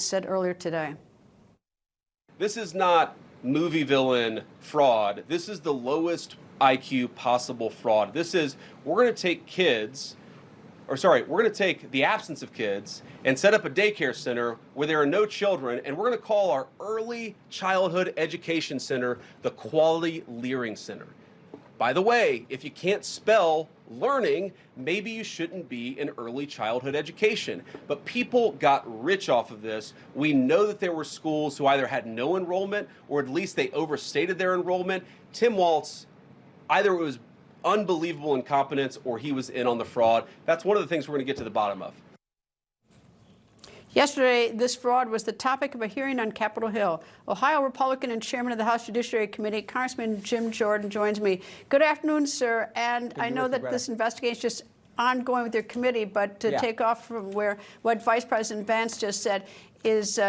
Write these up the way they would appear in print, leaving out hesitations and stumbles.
said earlier today. This is not movie villain fraud. This is the lowest IQ possible fraud. This is, we're going to take we're going to take the absence of kids and set up a daycare center where there are no children, and we're going to call our early childhood education center the Quality Learning Center. By the way, if you can't spell learning, maybe you shouldn't be in early childhood education. But people got rich off of this. We know that there were schools who either had no enrollment or at least they overstated their enrollment. Tim Walz, either it was unbelievable incompetence or he was in on the fraud. That's one of the things we're going to get to the bottom of. Yesterday, this fraud was the topic of a hearing on Capitol Hill. Ohio Republican and Chairman of the House Judiciary Committee, Congressman Jim Jordan, joins me. Good afternoon, sir. And I know that this investigation is just ongoing with your committee, but to take off from what Vice President Vance just said, is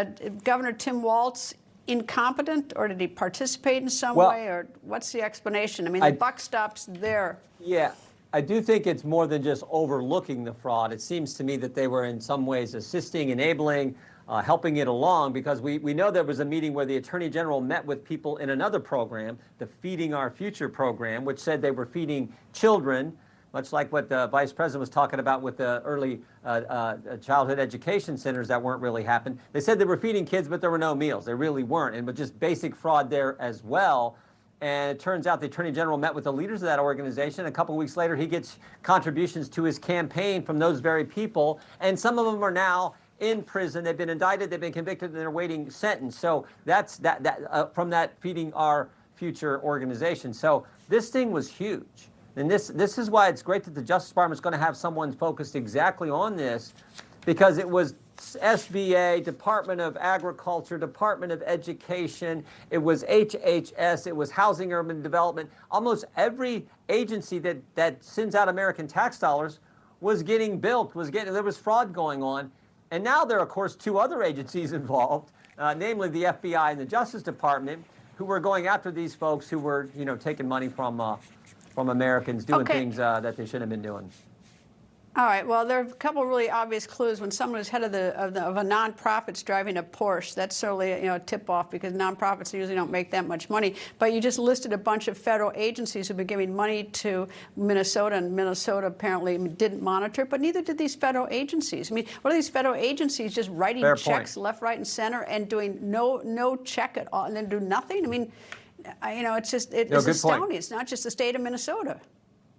Governor Tim Walz incompetent, or did he participate in some way, or what's the explanation? I mean, the buck stops there. Yeah. I do think it's more than just overlooking the fraud. It seems to me that they were in some ways assisting, enabling, helping it along, because we know there was a meeting where the Attorney General met with people in another program, the Feeding Our Future program, which said they were feeding children, much like what the Vice President was talking about with the early childhood education centers that weren't really happening. They said they were feeding kids, but there were no meals. They really weren't, and but just basic fraud there as well. And it turns out the Attorney General met with the leaders of that organization. A couple of weeks later, he gets contributions to his campaign from those very people. And some of them are now in prison. They've been indicted, they've been convicted, and they're awaiting sentence. So that's from that Feeding Our Future organization. So this thing was huge. And this is why it's great that the Justice Department is going to have someone focused exactly on this, because it was SBA, Department of Agriculture, Department of Education, it was HHS, it was Housing Urban Development. Almost every agency that sends out American tax dollars was getting built, there was fraud going on. And now there are, of course, two other agencies involved, namely the FBI and the Justice Department, who were going after these folks who were, taking money from Americans, doing things that they shouldn't have been doing. All right. Well, there are a couple of really obvious clues. When someone who's head of a nonprofit's driving a Porsche, that's certainly a tip-off, because nonprofits usually don't make that much money. But you just listed a bunch of federal agencies who've been giving money to Minnesota, and Minnesota apparently didn't monitor, but neither did these federal agencies. I mean, what are these federal agencies just writing checks left, right, and center and doing no check at all, and then do nothing? I mean, it's just it's astounding. Point. It's not just the state of Minnesota.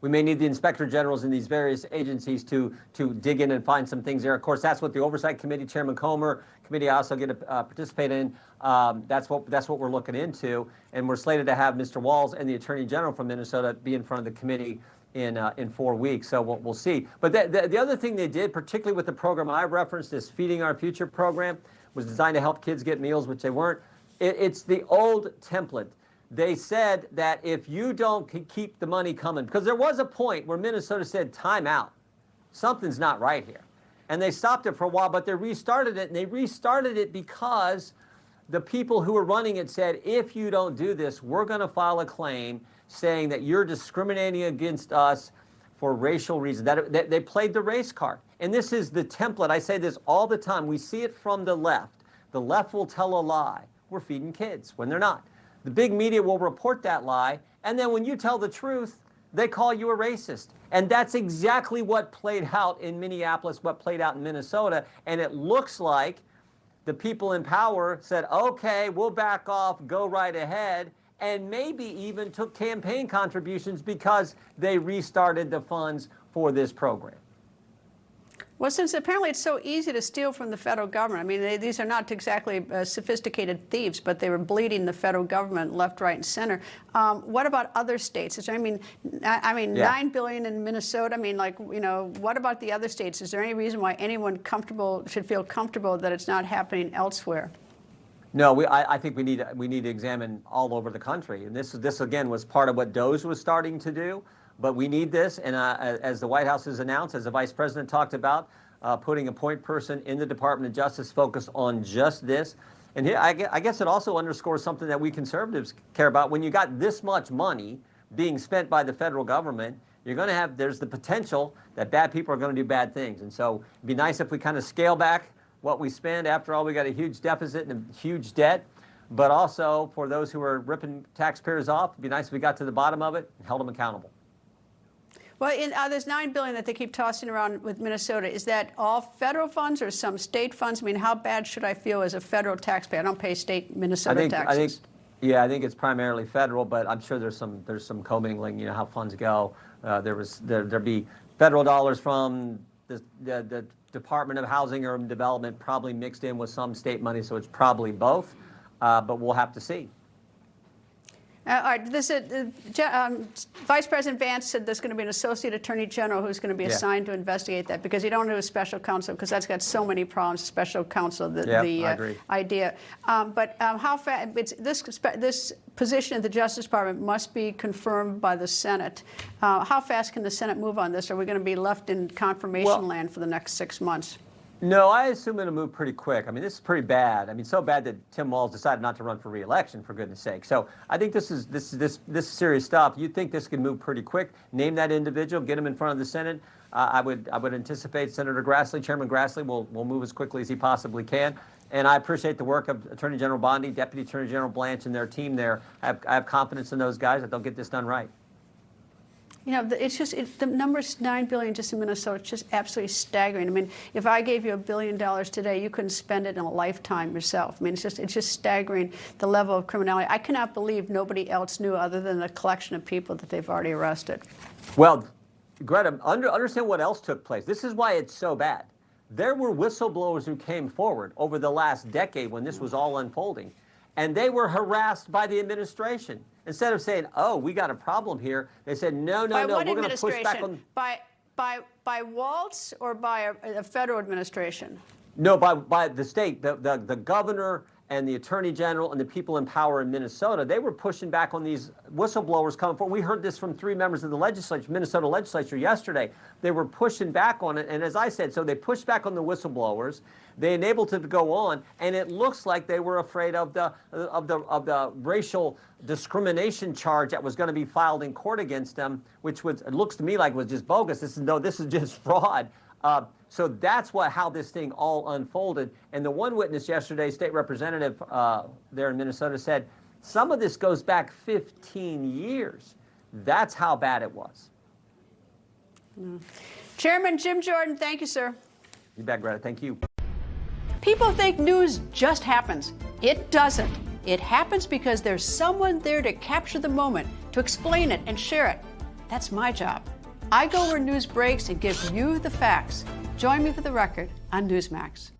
We may need the inspector generals in these various agencies to dig in and find some things there. Of course, that's what the Oversight Committee, Chairman Comer, committee I also get to participate in. That's what we're looking into, and we're slated to have Mr. Walz and the Attorney General from Minnesota be in front of the committee in 4 weeks. So we'll see. But the other thing they did, particularly with the program I referenced, this Feeding Our Future program, was designed to help kids get meals, which they weren't. It's the old template. They said that if you don't keep the money coming, because there was a point where Minnesota said, time out, something's not right here. And they stopped it for a while, but they restarted it, and they restarted it because the people who were running it said, if you don't do this, we're going to file a claim saying that you're discriminating against us for racial reasons. That they played the race card. And this is the template. I say this all the time. We see it from the left. The left will tell a lie. We're feeding kids when they're not. The big media will report that lie, and then when you tell the truth, they call you a racist. And that's exactly what played out in Minneapolis, what played out in Minnesota, and it looks like the people in power said, okay, we'll back off, go right ahead, and maybe even took campaign contributions because they restarted the funds for this program. Well, since apparently it's so easy to steal from the federal government, I mean, these are not exactly sophisticated thieves, but they were bleeding the federal government left, right, and center. What about other states? I mean, $9 billion in Minnesota. I mean, what about the other states? Is there any reason why anyone should feel comfortable that it's not happening elsewhere? No, I think we need to examine all over the country, and this again was part of what DOJ was starting to do. But we need this, and as the White House has announced, as the Vice President talked about, putting a point person in the Department of Justice focused on just this. And here, I guess it also underscores something that we conservatives care about. When you got this much money being spent by the federal government, there's the potential that bad people are going to do bad things. And so it'd be nice if we kind of scale back what we spend. After all, we got a huge deficit and a huge debt. But also, for those who are ripping taxpayers off, it'd be nice if we got to the bottom of it and held them accountable. Well, there's $9 billion that they keep tossing around with Minnesota. Is that all federal funds or some state funds? I mean, how bad should I feel as a federal taxpayer? I don't pay state Minnesota taxes. I think it's primarily federal, but I'm sure there's some commingling. You know how funds go. There'd be federal dollars from the Department of Housing or Development, probably mixed in with some state money, so it's probably both. But we'll have to see. All right, Vice President Vance said there's going to be an associate attorney general who's going to be assigned to investigate that, because you don't do a special counsel, because that's got so many problems. Special counsel, I agree. Idea. But how fast? This position at the Justice Department must be confirmed by the Senate. How fast can the Senate move on this? Are we going to be left in confirmation land for the next 6 months? No, I assume it'll move pretty quick. I mean, this is pretty bad. I mean, so bad that Tim Walz decided not to run for re-election, for goodness sake. So I think this is serious stuff. You'd think this could move pretty quick. Name that individual, get him in front of the Senate. I would anticipate Senator Grassley, Chairman Grassley, will move as quickly as he possibly can. And I appreciate the work of Attorney General Bondi, Deputy Attorney General Blanche, and their team there. I have confidence in those guys that they'll get this done right. You know, the number's $9 billion just in Minnesota. It's just absolutely staggering. I mean, if I gave you $1 billion today, you couldn't spend it in a lifetime yourself. I mean, it's just staggering, the level of criminality. I cannot believe nobody else knew other than the collection of people that they've already arrested. Well, Greta, understand what else took place. This is why it's so bad. There were whistleblowers who came forward over the last decade when this was all unfolding, and they were harassed by the administration. Instead of saying, "Oh, we got a problem here," they said, "No, we're going to push back on." By Walz or by a federal administration? No, by the state, the governor and the attorney general and the people in power in Minnesota. They were pushing back on these whistleblowers coming forward. We heard this from 3 members of the Minnesota legislature yesterday. They were pushing back on it, and as I said, so they pushed back on the whistleblowers. They enabled it to go on, and it looks like they were afraid of the racial discrimination charge that was going to be filed in court against them, which it looks to me like was just bogus. This is just fraud. So that's how this thing all unfolded. And the one witness yesterday, state representative there in Minnesota, said some of this goes back 15 years. That's how bad it was. Chairman Jim Jordan, thank you, sir. You bet, Greta. Thank you. People think news just happens. It doesn't. It happens because there's someone there to capture the moment, to explain it and share it. That's my job. I go where news breaks and give you the facts. Join me for The Record on Newsmax.